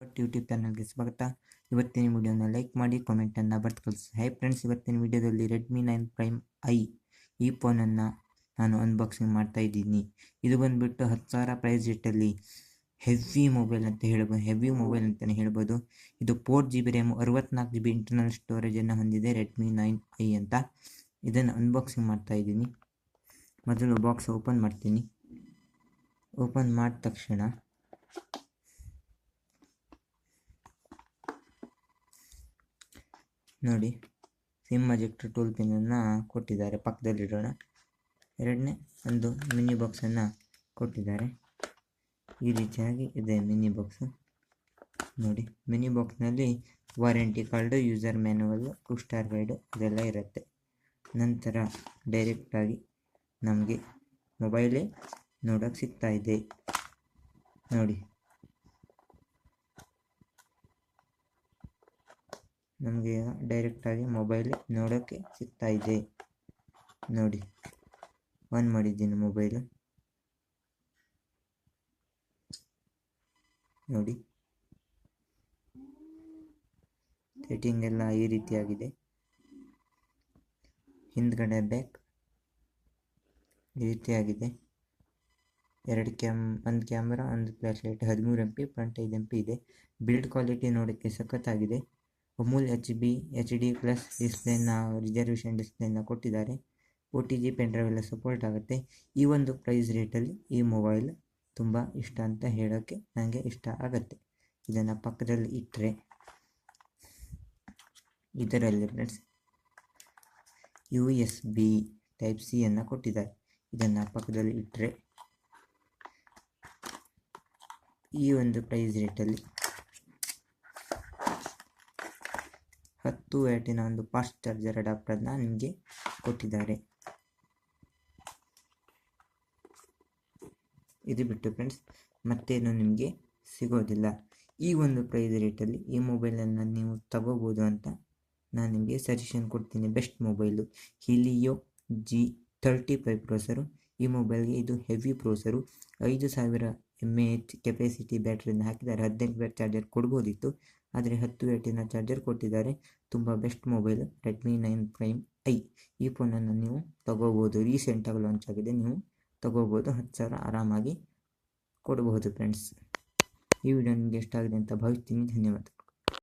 YouTube ಚಾನಲ್ಗೆ ಸ್ವಾಗತ. ಇವತ್ತಿನ ವಿಡಿಯೋನ ಲೈಕ್ ಮಾಡಿ, ಕಾಮೆಂಟನ್ನು ಬರ್ದು ಕಳಿಸಿ. ಹೈ ಫ್ರೆಂಡ್ಸ್, ಇವತ್ತಿನ ವಿಡಿಯೋದಲ್ಲಿ ರೆಡ್ಮಿ 9 ಪ್ರೈಮ್ ಐ ಈ ಫೋನನ್ನು ನಾನು ಅನ್ಬಾಕ್ಸಿಂಗ್ ಮಾಡ್ತಾ ಇದ್ದೀನಿ. ಇದು ಬಂದುಬಿಟ್ಟು 10,000 ಪ್ರೈಸ್ ರೇಟಲ್ಲಿ ಹೆವಿ ಮೊಬೈಲ್ ಅಂತಲೇ ಹೇಳ್ಬೋದು. ಇದು 4GB ರ್ಯಾಮು, 64GB ಇಂಟರ್ನಲ್ ಸ್ಟೋರೇಜನ್ನು ಹೊಂದಿದೆ. ರೆಡ್ಮಿ 9 ಐ ಅಂತ. ಇದನ್ನು ಅನ್ಬಾಕ್ಸಿಂಗ್ ಮಾಡ್ತಾ ಇದ್ದೀನಿ. ಮೊದಲು ಬಾಕ್ಸ್ ಓಪನ್ ಮಾಡ್ತೀನಿ. ಓಪನ್ ಮಾಡಿದ ತಕ್ಷಣ ನೋಡಿ, ಸಿಮ್ ಅಜೆಕ್ಟರ್ ಟೂಲ್ ಪಿನ್ನನ್ನು ಕೊಟ್ಟಿದ್ದಾರೆ. ಪಕ್ಕದಲ್ಲಿಡೋಣ. ಎರಡನೇ ಒಂದು ಮಿನಿ ಬಾಕ್ಸನ್ನು ಕೊಟ್ಟಿದ್ದಾರೆ. ಈ ರೀತಿಯಾಗಿ ಇದೆ ಮಿನಿ ಬಾಕ್ಸು. ನೋಡಿ, ಮಿನಿ ಬಾಕ್ಸ್ನಲ್ಲಿ warranty card, user manual, quick start guide ಇದೆಲ್ಲ ಇರುತ್ತೆ. ನಂತರ ಡೈರೆಕ್ಟಾಗಿ ನಮಗೆ ಮೊಬೈಲೇ ನೋಡೋಕ್ಕೆ ಸಿಗ್ತಾ ಇದೆ. ನೋಡಿ, ನಮಗೆ ಡೈರೆಕ್ಟಾಗಿ ಮೊಬೈಲ್ ನೋಡೋಕ್ಕೆ ಸಿಗ್ತಾ ಇದೆ. ನೋಡಿ, ಆನ್ ಮಾಡಿದ್ದೀನಿ ಮೊಬೈಲು. ನೋಡಿ, ಸೆಟ್ಟಿಂಗ್ ಎಲ್ಲ ಈ ರೀತಿಯಾಗಿದೆ. ಹಿಂದ್ಗಡೆ ಬ್ಯಾಕ್ ಈ ರೀತಿಯಾಗಿದೆ. ಒಂದು ಕ್ಯಾಮ್ರಾ, ಒಂದು flash light, 13 MP, front 5 MP ಇದೆ. ಬಿಲ್ಡ್ ಕ್ವಾಲಿಟಿ ನೋಡೋಕ್ಕೆ ಸಖತ್ತಾಗಿದೆ. ಅಮೂಲ್ HD+ ಡಿಸ್ಪ್ಲೇನ, ರಿಸರ್ವೇಷನ್ ಡಿಸ್ಪ್ಲೇನ ಕೊಟ್ಟಿದ್ದಾರೆ. OTG ಪೆನ್ಡ್ರೈವ್ ಎಲ್ಲ ಸಪೋರ್ಟ್ ಆಗುತ್ತೆ. ಈ ಒಂದು ಪ್ರೈಸ್ ರೇಟಲ್ಲಿ ಈ ಮೊಬೈಲ್ ತುಂಬ ಇಷ್ಟ ಅಂತ ಹೇಳೋಕ್ಕೆ ನನಗೆ ಇಷ್ಟ ಆಗುತ್ತೆ. ಇದನ್ನು ಪಕ್ಕದಲ್ಲಿ ಇಟ್ಟರೆ, ಇದರಲ್ಲಿ ಫ್ರೆಂಡ್ಸ್ USB Type-C ಅನ್ನು ಕೊಟ್ಟಿದ್ದಾರೆ. ಇದನ್ನು ಪಕ್ಕದಲ್ಲಿ ಇಟ್ಟರೆ ಈ ಒಂದು ಪ್ರೈಸ್ ರೇಟಲ್ಲಿ 10 ವ್ಯಾಟಿನ ಒಂದು ಫಾಸ್ಟ್ ಚಾರ್ಜರ್ ಅಡಾಪ್ಟರ್ನ ನಿಮಗೆ ಕೊಟ್ಟಿದ್ದಾರೆ. ಇದು ಬಿಟ್ಟು ಫ್ರೆಂಡ್ಸ್ ಮತ್ತೇನು ನಿಮಗೆ ಸಿಗೋದಿಲ್ಲ. ಈ ಒಂದು ಪ್ರೈಸ್ ರೇಟಲ್ಲಿ ಈ ಮೊಬೈಲನ್ನು ನೀವು ತಗೋಬೋದು ಅಂತ ನಾನು ನಿಮಗೆ ಸಜೆಷನ್ ಕೊಡ್ತೀನಿ. Best mobile Helio G35 processor. ಈ ಮೊಬೈಲ್ಗೆ ಇದು ಹೆವಿ ಪ್ರೊಸೆಸರು. 5000 mAh ಕೆಪಾಸಿಟಿ ಬ್ಯಾಟ್ರಿಯನ್ನು ಹಾಕಿದ್ದಾರೆ. 18 ವ್ಯಾಟ್ ಚಾರ್ಜರ್ ಕೊಡ್ಬೋದಿತ್ತು, ಆದರೆ 10 ವ್ಯಾಟಿನ ಚಾರ್ಜರ್ ಕೊಟ್ಟಿದ್ದಾರೆ. ತುಂಬ best mobile Redmi 9 prime I. ಈ ಫೋನನ್ನು ನೀವು ತಗೋಬೋದು. ರೀಸೆಂಟಾಗಿ ಲಾಂಚ್ ಆಗಿದೆ, ನೀವು ತಗೋಬೋದು. 10,000 ಆರಾಮಾಗಿ ಕೊಡಬಹುದು ಫ್ರೆಂಡ್ಸ್. ಈ ವಿಡಿಯೋ ನಿಮಗೆ ಇಷ್ಟ ಆಗಿದೆ ಅಂತ ಭಾವಿಸ್ತೀನಿ. ಧನ್ಯವಾದ.